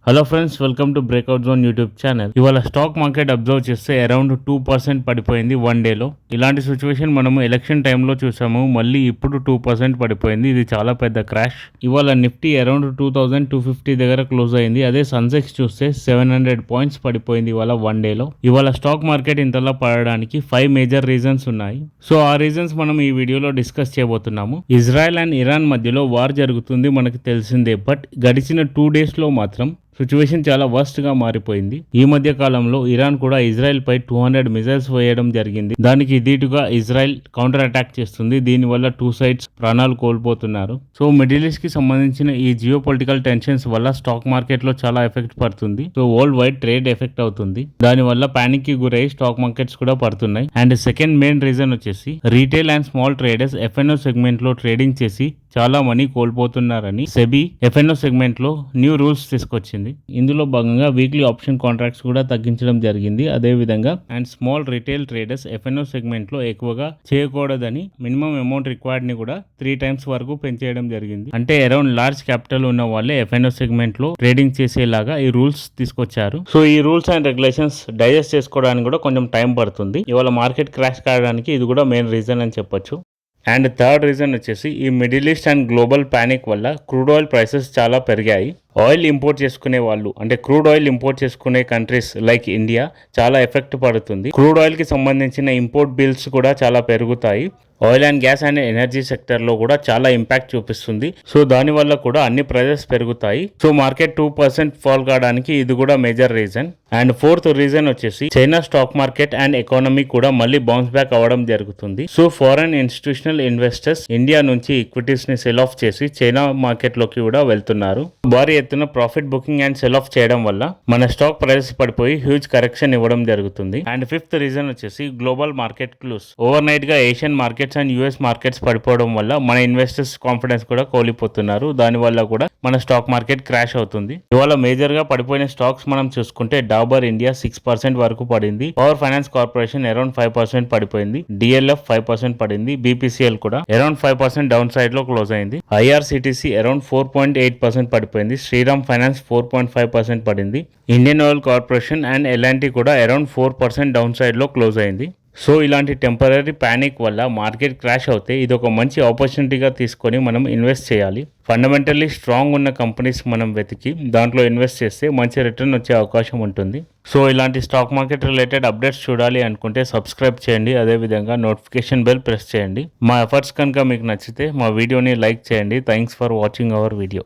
Hello friends, welcome to breakout zone YouTube channel. ఇవాళ stock market observe చేస్తే around 2% పడిపోయింది one డేలో. ఇలాంటి సిచ్యువేషన్ మనము ఎలక్షన్ టైంలో చూసాము. మళ్ళీ ఇప్పుడు 2% పడిపోయింది. ఇది చాలా పెద్ద క్రాష్. ఇవాళ నిఫ్టీ అరౌండ్ 2250 దగ్గర క్లోజ్ అయింది. అదే సన్సెక్స్ చూస్తే 700 పాయింట్స్ పడిపోయింది ఇవాళ వన్ డేలో. ఇవాళ స్టాక్ మార్కెట్ ఇంతలా పడడానికి 5 మేజర్ రీజన్స్ ఉన్నాయి. సో ఆ రీజన్స్ మనం ఈ వీడియోలో డిస్కస్ చేయబోతున్నాము. ఇజ్రాయెల్ అండ్ ఇరాన్ మధ్యలో వార్ జరుగుతుంది, మనకి తెలిసిందే. బట్ గడిచిన 2 డేస్లో మాత్రం సిచ్యువేషన్ చాలా వర్స్ట్ గా మారిపోయింది. ఈ మధ్య కాలంలో ఇరాన్ కూడా ఇజ్రాయెల్ పై 200 మిజైల్స్ వేయడం జరిగింది. దానికి దీటుగా ఇజ్రాయెల్ కౌంటర్ అటాక్ చేస్తుంది. దీనివల్ల 2 సైడ్స్ ప్రాణాలు కోల్పోతున్నారు. సో మిడిల్ ఈస్ట్ కి సంబంధించిన ఈ జియో పొలిటికల్ టెన్షన్స్ వల్ల స్టాక్ మార్కెట్ లో చాలా ఎఫెక్ట్ పడుతుంది. So world wide trade effect అవుతుంది. దానివల్ల పానిక్ కి గురై స్టాక్ మార్కెట్స్ కూడా పడుతున్నాయి. అండ్ సెకండ్ మెయిన్ రీజన్ వచ్చేసి retail and small traders F&O segment లో ట్రేడింగ్ చేసి చాలా మనీ కోల్పోతున్నారని సెబీ ఎఫ్ఎన్ఓ సెగ్మెంట్ లో న్యూ రూల్స్ తీసుకొచ్చింది. ఇందులో భాగంగా వీక్లీ ఆప్షన్ కాంట్రాక్ట్స్ కూడా తగ్గించడం జరిగింది. అదే విధంగా and small retail traders F&O segment లో ఎక్కువగా చేయకూడదని మినిమం అమౌంట్ రిక్వైర్డ్ ని కూడా 3 times వరకు పెంచేయడం జరిగింది. అంటే అరౌండ్ లార్జ్ క్యాపిటల్ ఉన్న వాళ్ళే ఎఫ్ఎన్ఓ సెగ్మెంట్ లో ట్రేడింగ్ చేసేలాగా ఈ రూల్స్ తీసుకొచ్చారు. సో ఈ రూల్స్ అండ్ రెగ్యులేషన్స్ డైజెస్ట్ చేసుకోవడానికి కూడా కొంచెం టైం పడుతుంది. ఇవాళ మార్కెట్ క్రాష్ కావడానికి ఇది కూడా మెయిన్ రీజన్ అని చెప్పొచ్చు. అండ్ థర్డ్ రీజన్ వచ్చేసి ఈ middle east and global panic వల్ల క్రూడ్ ఆయిల్ ప్రైసెస్ చాలా పెరిగాయి. ఆయిల్ ఇంపోర్ట్ చేసుకునే వాళ్ళు అంటే క్రూడ్ ఆయిల్ ఇంపోర్ట్ చేసుకునే కంట్రీస్ లైక్ ఇండియా చాలా ఎఫెక్ట్ పడుతుంది. క్రూడ్ ఆయిల్ కి సంబంధించిన ఇంపోర్ట్ బిల్స్ కూడా చాలా పెరుగుతాయి. Oil and gas and energy sector లో కూడా చాలా ఇంపాక్ట్ చూపిస్తుంది. సో దాని వల్ల కూడా అన్ని ప్రైజెస్ పెరుగుతాయి. సో మార్కెట్ 2% ఫాల్ కావడానికి ఇది కూడా major reason. And fourth reason వచ్చేసి China stock market and economy కూడా మళ్ళీ బౌన్స్ బ్యాక్ అవ్వడం జరుగుతుంది. So foreign institutional investors India నుంచి ఈక్విటీస్ ని సెల్ ఆఫ్ చేసి చైనా మార్కెట్ లోకి కూడా వెళ్తున్నారు. భారీ ఎత్తున profit booking and sell off చేయడం వల్ల మన స్టాక్ ప్రైసెస్ పడిపోయి హ్యూజ్ కరెక్షన్ ఇవ్వడం జరుగుతుంది. అండ్ ఫిఫ్త్ రీజన్ వచ్చేసి global market clues. Overnight గా Asian markets and US markets పడిపోవడం వల్ల మన ఇన్వెస్టర్స్ కాన్ఫిడెన్స్ కూడా కోల్పోతున్నారు. దాని వల్ల కూడా మన స్టాక్ మార్కెట్ క్రాష్ అవుతుంది. ఇవాళ మేజర్ గా పడిపోయిన స్టాక్స్ మనం చూసుకుంటే డాబర్ ఇండియా 6% వరకు పడింది. పవర్ ఫైనాన్స్ కార్పొరేషన్ అరౌండ్ 5% పడిపోయింది. డిఎల్ఎఫ్ 5% పడింది. బీపీసీఎల్ కూడా అరౌండ్ 5% డౌన్ సైడ్ లో క్లోజ్ అయింది. ఐఆర్సిటిసి అరౌండ్ 4.8% పడిపోయింది. శ్రీరామ్ ఫైనాన్స్ 4.5% పడింది. Indian Oil Corporation and LNT కూడా అరౌండ్ 4% డౌన్ సైడ్ లో క్లోజ్ అయింది. సో ఇలాంటి టెంపరీ పానిక్ వల్ల మార్కెట్ క్రాష్ అవుతే ఇది ఒక మంచి ఆపర్చునిటీగా తీసుకొని మనం ఇన్వెస్ట్ చేయాలి. ఫండమెంటల్లీ స్ట్రాంగ్ ఉన్న కంపెనీస్ మనం వెతికి దాంట్లో ఇన్వెస్ట్ చేస్తే మంచి రిటర్న్ వచ్చే అవకాశం ఉంటుంది. సో ఇలాంటి స్టాక్ మార్కెట్ రిలేటెడ్ అప్డేట్స్ చూడాలి అనుకుంటే సబ్స్క్రైబ్ చేయండి. అదేవిధంగా నోటిఫికేషన్ బెల్ ప్రెస్ చేయండి. మా ఎఫర్ట్స్ కనుక మీకు నచ్చితే మా వీడియోని లైక్ చేయండి. Thanks for watching our video.